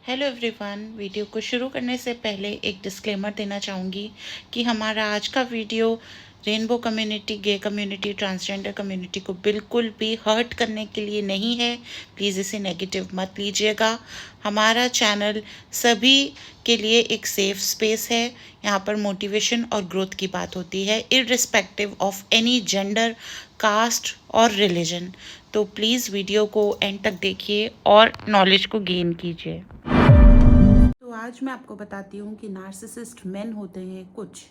Hello everyone. Video को शुरू करने से पहले एक डिस्क्लेमर देना चाहूँगी कि हमारा आज का video rainbow community, gay community, transgender community को बिल्कुल भी हर्ट करने के लिए नहीं है। प्लीज़ इसे नेगेटिव मत लीजिएगा। हमारा चैनल सभी के लिए एक सेफ स्पेस है। यहाँ पर मोटिवेशन और ग्रोथ की बात होती है, irrespective of any gender, caste और रिलीजन। तो प्लीज़ वीडियो को एंड तक देखिए और नॉलेज को गेन कीजिए। तो आज मैं आपको बताती हूँ कि नार्सिसिस्ट मेन होते हैं कुछ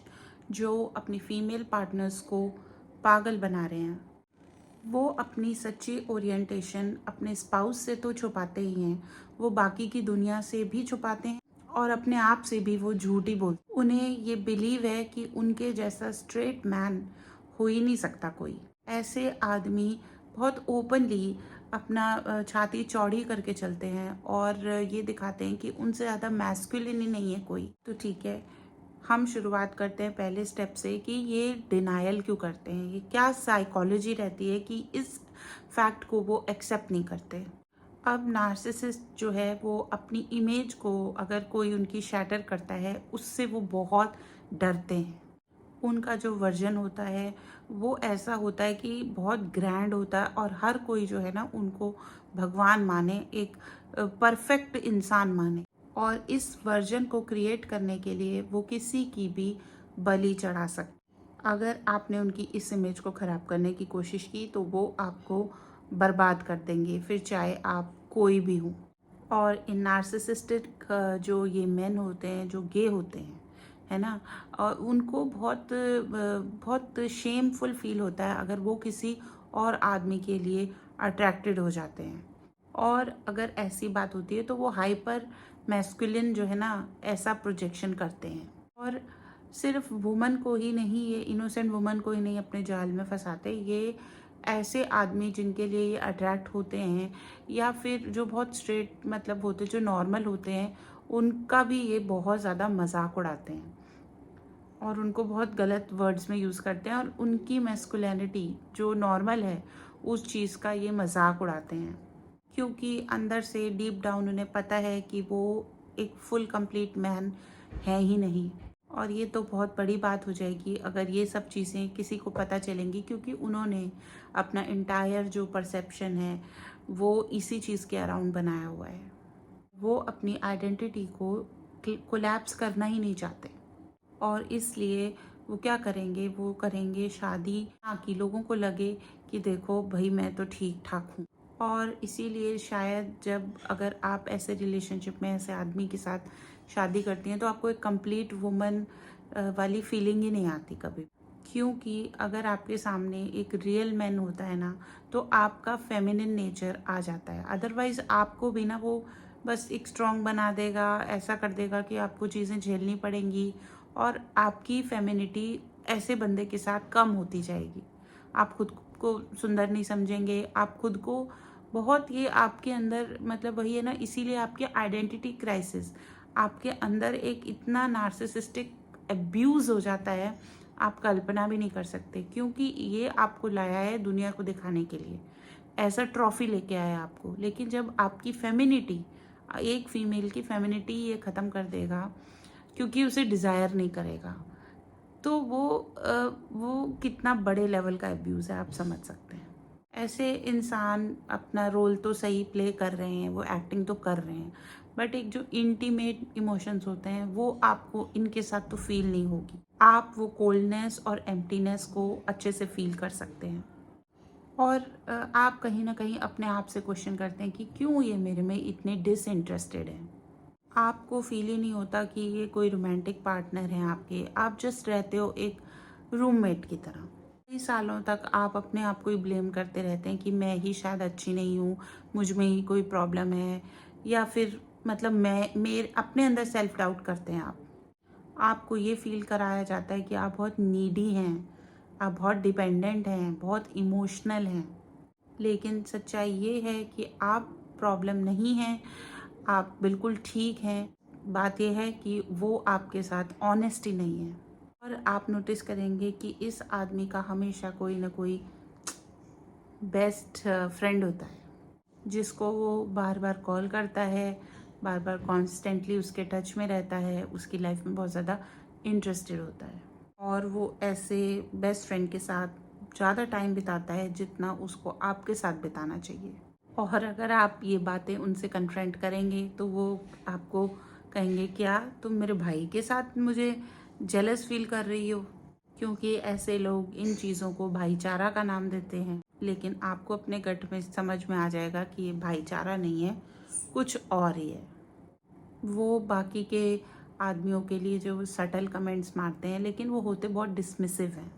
जो अपनी फीमेल पार्टनर्स को पागल बना रहे हैं। वो अपनी सच्ची ओरिएंटेशन अपने स्पाउस से तो छुपाते ही हैं, वो बाकी की दुनिया से भी छुपाते हैं और अपने आप से भी वो झूठ ही बोलते। उन्हें ये बिलीव है कि उनके जैसा स्ट्रेट मैन हो ही नहीं सकता कोई। ऐसे आदमी बहुत ओपनली अपना छाती चौड़ी करके चलते हैं और ये दिखाते हैं कि उनसे ज़्यादा मैस्कुलिन ही नहीं है कोई। तो ठीक है, हम शुरुआत करते हैं पहले स्टेप से कि ये डिनायल क्यों करते हैं, ये क्या साइकोलॉजी रहती है कि इस फैक्ट को वो एक्सेप्ट नहीं करते। अब नार्सिसिस्ट जो है वो अपनी इमेज को अगर कोई उनकी शैटर करता है उससे वो बहुत डरते हैं। उनका जो वर्जन होता है वो ऐसा होता है कि बहुत ग्रैंड होता है और हर कोई जो है ना उनको भगवान माने, एक परफेक्ट इंसान माने। और इस वर्जन को क्रिएट करने के लिए वो किसी की भी बलि चढ़ा सकते। अगर आपने उनकी इस इमेज को ख़राब करने की कोशिश की तो वो आपको बर्बाद कर देंगे, फिर चाहे आप कोई भी हो। और इन नार्सिसिस्टिक जो ये मेन होते हैं जो गे होते हैं, है ना, और उनको बहुत शेमफुल फील होता है अगर वो किसी और आदमी के लिए अट्रैक्टेड हो जाते हैं। और अगर ऐसी बात होती है तो वो हाइपर मैस्कुलिन जो है ना ऐसा प्रोजेक्शन करते हैं। और सिर्फ वुमन को ही नहीं, ये इनोसेंट वुमन को ही नहीं अपने जाल में फंसाते, ये ऐसे आदमी जिनके लिए ये अट्रैक्ट होते हैं या फिर जो बहुत स्ट्रेट मतलब होते, जो नॉर्मल होते हैं, उनका भी ये बहुत ज़्यादा मजाक उड़ाते हैं और उनको बहुत गलत वर्ड्स में यूज़ करते हैं और उनकी मैस्कुलिनिटी जो नॉर्मल है उस चीज़ का ये मजाक उड़ाते हैं, क्योंकि अंदर से डीप डाउन उन्हें पता है कि वो एक फुल कंप्लीट मैन है ही नहीं। और ये तो बहुत बड़ी बात हो जाएगी अगर ये सब चीज़ें किसी को पता चलेंगी, क्योंकि उन्होंने अपना इंटायर जो परसेप्शन है वो इसी चीज़ के अराउंड बनाया हुआ है। वो अपनी आइडेंटिटी को कोलैप्स करना ही नहीं चाहते और इसलिए वो क्या करेंगे, वो करेंगे शादी ताकि लोगों को लगे कि देखो भाई मैं तो ठीक ठाक हूँ। और इसीलिए शायद जब अगर आप ऐसे रिलेशनशिप में ऐसे आदमी के साथ शादी करती हैं तो आपको एक कंप्लीट वुमन वाली फीलिंग ही नहीं आती कभी, क्योंकि अगर आपके सामने एक रियल मैन होता है ना तो आपका फेमिनिन नेचर आ जाता है। अदरवाइज आपको भी ना वो बस एक स्ट्रॉन्ग बना देगा, ऐसा कर देगा कि आपको चीज़ें झेलनी पड़ेंगी और आपकी फेमिनिटी ऐसे बंदे के साथ कम होती जाएगी। आप खुद को सुंदर नहीं समझेंगे, आप खुद को बहुत, ये आपके अंदर मतलब वही है ना, इसीलिए आपके आइडेंटिटी क्राइसिस, आपके अंदर एक इतना नार्सिसिस्टिक अब्यूज़ हो जाता है आप कल्पना भी नहीं कर सकते, क्योंकि ये आपको लाया है दुनिया को दिखाने के लिए, ऐसा ट्रॉफी लेके आया आपको। लेकिन जब आपकी फेमिनिटी, एक फीमेल की फेमिनिटी ये ख़त्म कर देगा क्योंकि उसे डिज़ायर नहीं करेगा, तो वो कितना बड़े लेवल का अब्यूज़ है आप समझ सकते हैं। ऐसे इंसान अपना रोल तो सही प्ले कर रहे हैं, वो एक्टिंग तो कर रहे हैं, बट एक जो इंटीमेट इमोशंस होते हैं वो आपको इनके साथ तो फील नहीं होगी। आप वो कोल्डनेस और एम्प्टीनेस को अच्छे से फील कर सकते हैं। और आप कहीं ना कहीं अपने आप से क्वेश्चन करते हैं कि क्यों ये मेरे में इतने डिसइंटरेस्टेड हैं। आपको फील ही नहीं होता कि ये कोई रोमांटिक पार्टनर है आपके, आप जस्ट रहते हो एक रूममेट की तरह। कई सालों तक आप अपने आप को ही ब्लेम करते रहते हैं कि मैं ही शायद अच्छी नहीं हूँ, मुझ में ही कोई प्रॉब्लम है, या फिर मतलब मैं मेरे अपने अंदर सेल्फ डाउट करते हैं आप। आपको ये फील कराया जाता है कि आप बहुत नीडी हैं, आप बहुत डिपेंडेंट हैं, बहुत इमोशनल हैं। लेकिन सच्चाई ये है कि आप प्रॉब्लम नहीं हैं, आप बिल्कुल ठीक हैं। बात यह है कि वो आपके साथ ऑनेस्टी नहीं है। और आप नोटिस करेंगे कि इस आदमी का हमेशा कोई ना कोई बेस्ट फ्रेंड होता है जिसको वो बार बार कॉल करता है, बार बार कॉन्स्टेंटली उसके टच में रहता है, उसकी लाइफ में बहुत ज़्यादा इंटरेस्टेड होता है, और वो ऐसे बेस्ट फ्रेंड के साथ ज़्यादा टाइम बिताता है जितना उसको आपके साथ बिताना चाहिए। और अगर आप ये बातें उनसे कन्फ्रंट करेंगे तो वो आपको कहेंगे, क्या तुम मेरे भाई के साथ मुझे जेलस फील कर रही हो? क्योंकि ऐसे लोग इन चीज़ों को भाईचारा का नाम देते हैं, लेकिन आपको अपने गट में समझ में आ जाएगा कि ये भाईचारा नहीं है, कुछ और ही है। वो बाकी के आदमियों के लिए जो सटल कमेंट्स मारते हैं, लेकिन वो होते बहुत डिसमिसिव हैं,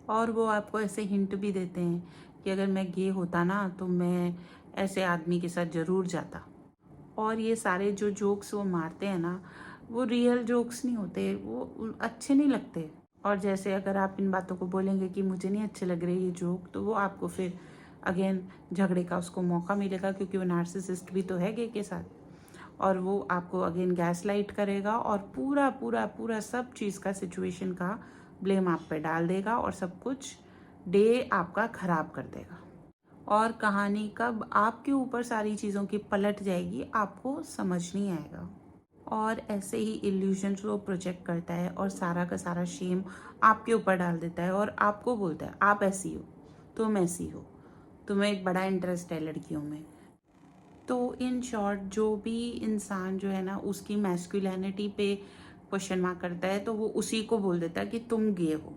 और वो आपको ऐसे हिंट भी देते हैं कि अगर मैं गे होता ना तो मैं ऐसे आदमी के साथ ज़रूर जाता। और ये सारे जो जोक्स वो मारते हैं ना, वो रियल जोक्स नहीं होते, वो अच्छे नहीं लगते। और जैसे अगर आप इन बातों को बोलेंगे कि मुझे नहीं अच्छे लग रहे ये जोक, तो वो आपको फिर अगेन झगड़े का उसको मौका मिलेगा, क्योंकि वो नार्सिसिस्ट भी तो है गे के साथ, और वो आपको अगेन गैस लाइट करेगा और पूरा पूरा पूरा सब चीज़ का, सिचुएशन का ब्लेम आप पे डाल देगा, और सब कुछ डे आपका ख़राब कर देगा। और कहानी कब आपके ऊपर सारी चीज़ों की पलट जाएगी, आपको समझ नहीं आएगा। और ऐसे ही इल्यूजन्स वो प्रोजेक्ट करता है और सारा का सारा शेम आपके ऊपर डाल देता है, और आपको बोलता है आप ऐसी हो, तुम ऐसी हो, तुम्हें एक बड़ा इंटरेस्ट है लड़कियों में। तो इन शॉर्ट, जो भी इंसान जो है ना उसकी मैस्कुलिनिटी पे क्वेश्चन मार्क करता है, तो वो उसी को बोल देता है कि तुम गे हो,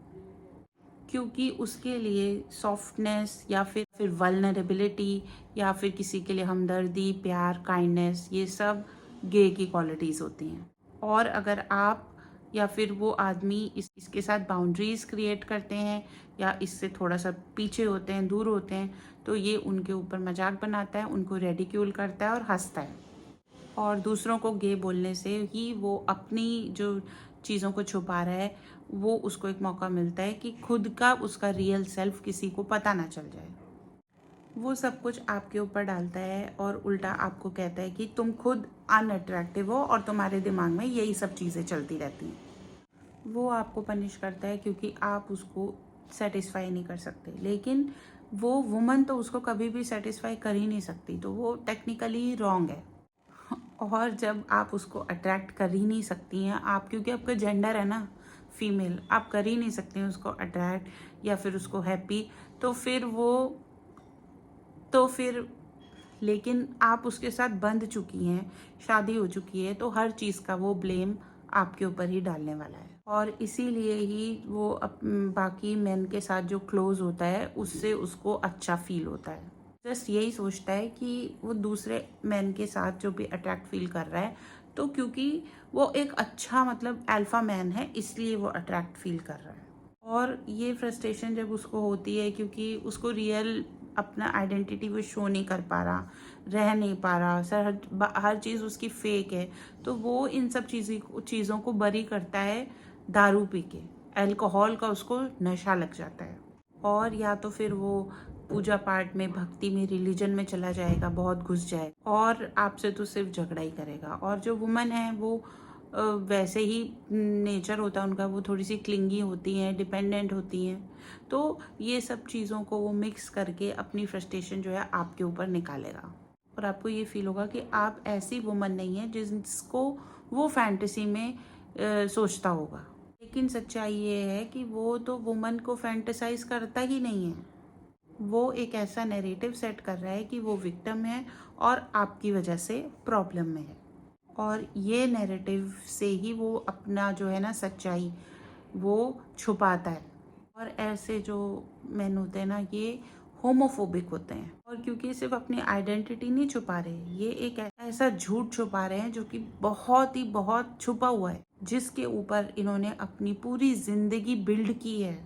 क्योंकि उसके लिए सॉफ्टनेस या फिर वल्नरेबिलिटी या फिर किसी के लिए हमदर्दी, प्यार, काइंडनेस, ये सब गे की क्वालिटीज़ होती हैं। और अगर आप या फिर वो आदमी इसके साथ बाउंड्रीज क्रिएट करते हैं या इससे थोड़ा सा पीछे होते हैं, दूर होते हैं, तो ये उनके ऊपर मजाक बनाता है, उनको रेडिक्यूल करता है और हंसता है। और दूसरों को गे बोलने से ही वो अपनी जो चीज़ों को छुपा रहा है, वो उसको एक मौका मिलता है कि खुद का, उसका रियल सेल्फ किसी को पता ना चल जाए। वो सब कुछ आपके ऊपर डालता है और उल्टा आपको कहता है कि तुम खुद अनअट्रैक्टिव हो और तुम्हारे दिमाग में यही सब चीज़ें चलती रहती हैं। वो आपको पनिश करता है क्योंकि आप उसको सेटिस्फाई नहीं कर सकते, लेकिन वो वुमन तो उसको कभी भी सेटिस्फाई कर ही नहीं सकती, तो वो टेक्निकली रॉन्ग है। और जब आप उसको अट्रैक्ट कर ही नहीं सकती हैं, आप, क्योंकि आपका जेंडर है ना फीमेल, आप कर ही नहीं सकते हैं उसको अट्रैक्ट या फिर उसको हैप्पी, तो फिर लेकिन आप उसके साथ बंध चुकी हैं, शादी हो चुकी है, तो हर चीज़ का वो ब्लेम आपके ऊपर ही डालने वाला है। और इसीलिए ही वो बाकी मेन के साथ जो क्लोज होता है उससे उसको अच्छा फील होता है। जस्ट यही सोचता है कि वो दूसरे मैन के साथ जो भी अट्रैक्ट फील कर रहा है, तो क्योंकि वो एक अच्छा, मतलब अल्फा मैन है, इसलिए वो अट्रैक्ट फील कर रहा है। और ये फ्रस्ट्रेशन जब उसको होती है क्योंकि उसको रियल अपना आइडेंटिटी वो शो नहीं कर पा रहा, रह नहीं पा रहा, हर चीज़ उसकी फेक है, तो वो इन सब चीज़ों को बरी करता है दारू पी के। अल्कोहल का उसको नशा लग जाता है, और या तो फिर वो पूजा पाठ में, भक्ति में, रिलीजन में चला जाएगा, बहुत घुस जाएगा, और आपसे तो सिर्फ झगड़ा ही करेगा। और जो वुमन है वो वैसे ही नेचर होता है उनका, वो थोड़ी सी क्लिंगी होती हैं, डिपेंडेंट होती हैं, तो ये सब चीज़ों को वो मिक्स करके अपनी फ्रस्ट्रेशन जो है आपके ऊपर निकालेगा, और आपको ये फील होगा कि आप ऐसी वुमन नहीं है जिसको वो फैंटेसी में सोचता होगा। लेकिन सच्चाई ये है कि वो तो वुमन को फैंटेसाइज करता ही नहीं है, वो एक ऐसा नैरेटिव सेट कर रहा है कि वो विक्टिम है और आपकी वजह से प्रॉब्लम में है, और ये नैरेटिव से ही वो अपना जो है ना सच्चाई वो छुपाता है। और ऐसे जो मेन होते हैं ना, ये होमोफोबिक होते हैं, और क्योंकि सिर्फ अपनी आइडेंटिटी नहीं छुपा रहे, ये एक ऐसा झूठ छुपा रहे हैं जो कि बहुत ही बहुत छुपा हुआ है, जिसके ऊपर इन्होंने अपनी पूरी जिंदगी बिल्ड की है।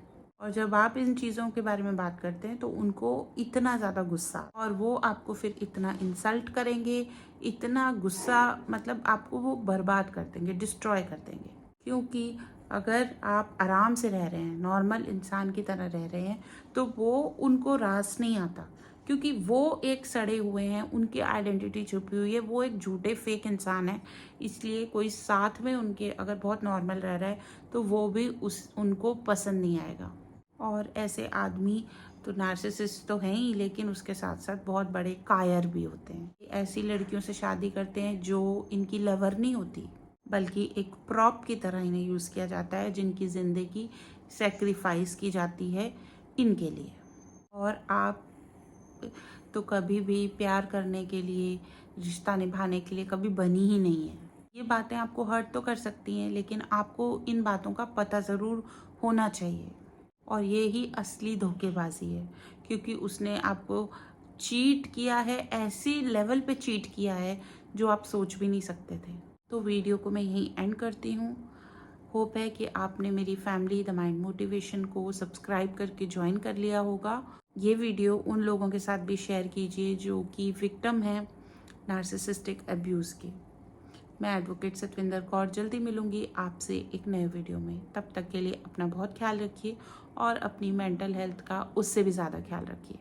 और जब आप इन चीज़ों के बारे में बात करते हैं तो उनको इतना ज़्यादा गुस्सा, और वो आपको फिर इतना इंसल्ट करेंगे, इतना गुस्सा, मतलब आपको वो बर्बाद कर देंगे, डिस्ट्रॉय कर देंगे। क्योंकि अगर आप आराम से रह रहे हैं, नॉर्मल इंसान की तरह रह रहे हैं, तो वो उनको रास नहीं आता, क्योंकि वो एक सड़े हुए हैं, उनकी आइडेंटिटी छुपी हुई है, वो एक झूठे फेक इंसान है, इसलिए कोई साथ में उनके अगर बहुत नॉर्मल रह रहा है तो वो भी उनको पसंद नहीं आएगा। और ऐसे आदमी तो नार्सिसिस्ट तो हैं ही, लेकिन उसके साथ साथ बहुत बड़े कायर भी होते हैं। ऐसी लड़कियों से शादी करते हैं जो इनकी लवर नहीं होती, बल्कि एक प्रॉप की तरह इन्हें यूज़ किया जाता है, जिनकी ज़िंदगी सेक्रीफाइस की जाती है इनके लिए। और आप तो कभी भी प्यार करने के लिए, रिश्ता निभाने के लिए कभी बनी ही नहीं है। ये बातें आपको हर्ट तो कर सकती हैं, लेकिन आपको इन बातों का पता ज़रूर होना चाहिए। और ये ही असली धोखेबाजी है, क्योंकि उसने आपको चीट किया है, ऐसी लेवल पे चीट किया है जो आप सोच भी नहीं सकते थे। तो वीडियो को मैं यहीं एंड करती हूँ। होप है कि आपने मेरी फैमिली द माइंड मोटिवेशन को सब्सक्राइब करके ज्वाइन कर लिया होगा। ये वीडियो उन लोगों के साथ भी शेयर कीजिए जो कि विक्टिम हैं नार्सिसिस्टिक अब्यूज़ के। मैं एडवोकेट सतविंदर कौर जल्दी मिलूंगी आपसे एक नए वीडियो में। तब तक के लिए अपना बहुत ख्याल रखिए और अपनी मेंटल हेल्थ का उससे भी ज़्यादा ख्याल रखिए।